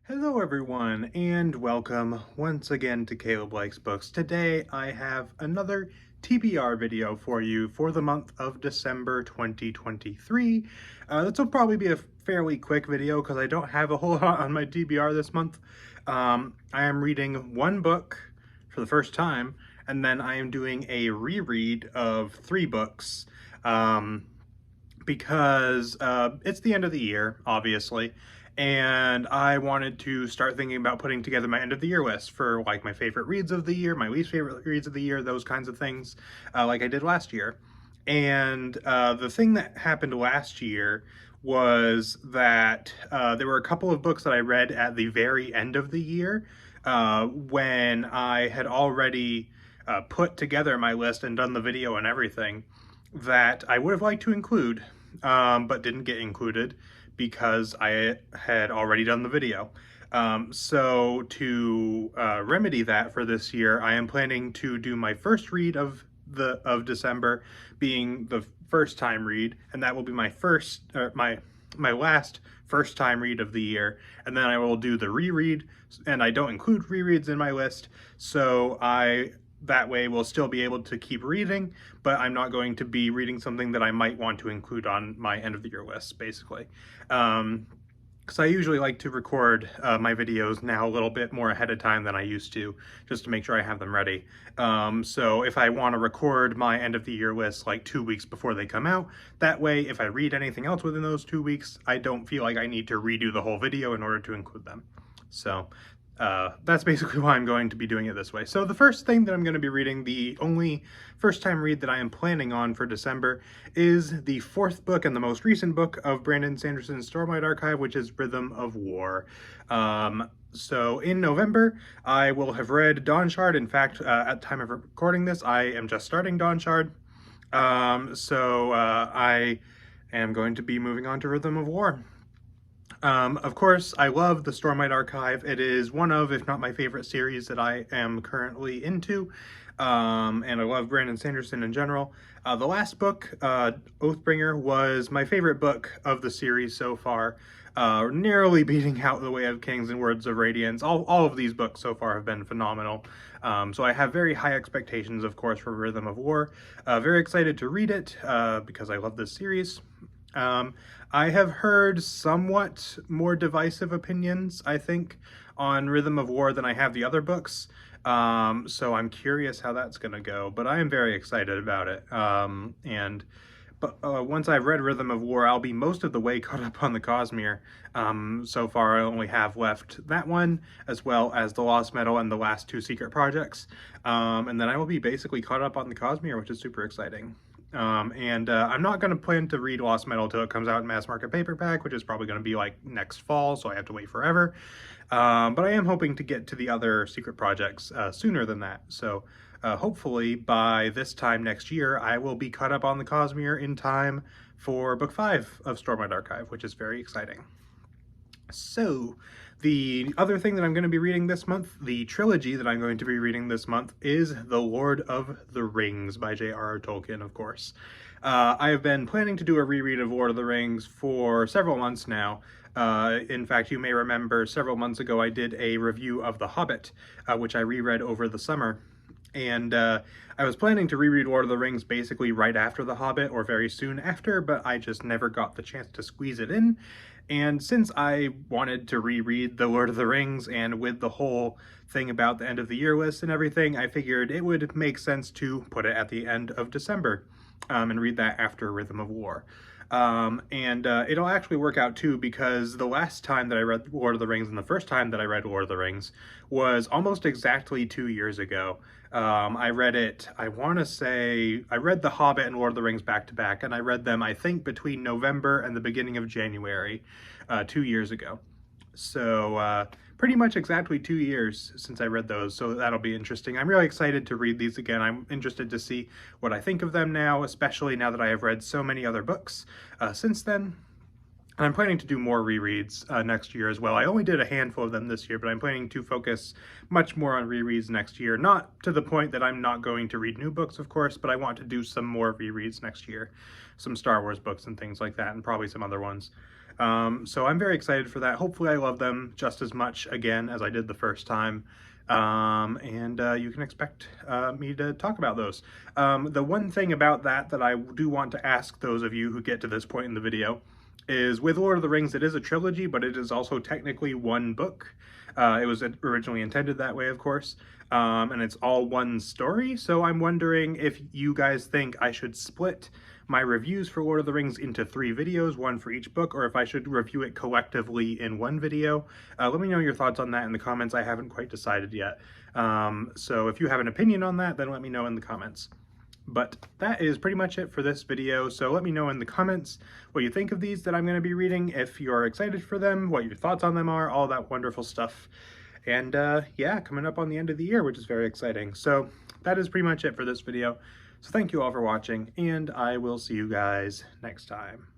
Hello everyone, and welcome once again to Caleb Likes Books. Today I have another TBR video for you for the month of December 2023. This will probably be a fairly quick video because I don't have a whole lot on my TBR this month. I am reading one book for the first time, and then I am doing a reread of 3 books because it's the end of the year, obviously, and I wanted to start thinking about putting together my end of the year list for like my favorite reads of the year, my least favorite reads of the year, those kinds of things, like I did last year. And the thing that happened last year was that there were a couple of books that I read at the very end of the year when I had already put together my list and done the video and everything that I would have liked to include, but didn't get included because I had already done the video. So to remedy that for this year, I am planning to do my first read of December being the first time read, and that will be my last first time read of the year, and then I will do the reread, and I don't include rereads in my list, so that way we'll still be able to keep reading, but I'm not going to be reading something that I might want to include on my end of the year list, basically. Because I usually like to record my videos now a little bit more ahead of time than I used to, just to make sure I have them ready. So if I want to record my end of the year list like 2 weeks before they come out, that way if I read anything else within those 2 weeks, I don't feel like I need to redo the whole video in order to include them. So that's basically why I'm going to be doing it this way. So the first thing that I'm going to be reading, the only first time read that I am planning on for December, is the 4th book and the most recent book of Brandon Sanderson's Stormlight Archive, which is Rhythm of War. So in November, I will have read Dawnshard. In fact, at the time of recording this, I am just starting Dawnshard. I am going to be moving on to Rhythm of War. Of course, I love the Stormlight Archive. It is one of, if not my favorite series that I am currently into, and I love Brandon Sanderson in general. The last book, Oathbringer, was my favorite book of the series so far, narrowly beating out The Way of Kings and Words of Radiance. All of these books so far have been phenomenal. So I have very high expectations, of course, for Rhythm of War. Very excited to read it because I love this series. I have heard somewhat more divisive opinions, I think, on Rhythm of War than I have the other books. So I'm curious how that's going to go, but I am very excited about it. Once I've read Rhythm of War, I'll be most of the way caught up on the Cosmere. So far, I only have left that one, as well as the Lost Metal and the last 2 secret projects. And then I will be basically caught up on the Cosmere, which is super exciting. I'm not going to plan to read Lost Metal until it comes out in mass market paperback, which is probably going to be like next fall, so I have to wait forever. But I am hoping to get to the other secret projects sooner than that. So hopefully by this time next year, I will be caught up on the Cosmere in time for Book 5 of Stormlight Archive, which is very exciting. So, the other thing that I'm going to be reading this month, the trilogy that I'm going to be reading this month, is The Lord of the Rings by J.R.R. Tolkien, of course. I have been planning to do a reread of Lord of the Rings for several months now. In fact, you may remember several months ago I did a review of The Hobbit, which I reread over the summer. And I was planning to reread Lord of the Rings basically right after The Hobbit, or very soon after, but I just never got the chance to squeeze it in. And since I wanted to reread The Lord of the Rings, and with the whole thing about the end of the year list and everything, I figured it would make sense to put it at the end of December and read that after Rhythm of War. It'll actually work out too, because the last time that I read Lord of the Rings and the first time that I read Lord of the Rings was almost exactly 2 years ago. I read it, I want to say, I read The Hobbit and Lord of the Rings back to back, and I read them, I think, between November and the beginning of January 2 years ago. So pretty much exactly 2 years since I read those, so that'll be interesting. I'm really excited to read these again. I'm interested to see what I think of them now, especially now that I have read so many other books since then. And I'm planning to do more rereads next year as well. I only did a handful of them this year, but I'm planning to focus much more on rereads next year. Not to the point that I'm not going to read new books, of course, but I want to do some more rereads next year. Some Star Wars books and things like that, and probably some other ones. So I'm very excited for that. Hopefully I love them just as much again as I did the first time. And you can expect me to talk about those. The one thing about that I do want to ask those of you who get to this point in the video is, with Lord of the Rings, it is a trilogy, but it is also technically one book. It was originally intended that way, of course, and it's all one story. So I'm wondering if you guys think I should split my reviews for Lord of the Rings into 3 videos, one for each book, or if I should review it collectively in one video. Let me know your thoughts on that in the comments. I haven't quite decided yet. So if you have an opinion on that, then let me know in the comments. But that is pretty much it for this video, so let me know in the comments what you think of these that I'm going to be reading, if you're excited for them, what your thoughts on them are, all that wonderful stuff. And yeah, coming up on the end of the year, which is very exciting. So that is pretty much it for this video. So thank you all for watching, and I will see you guys next time.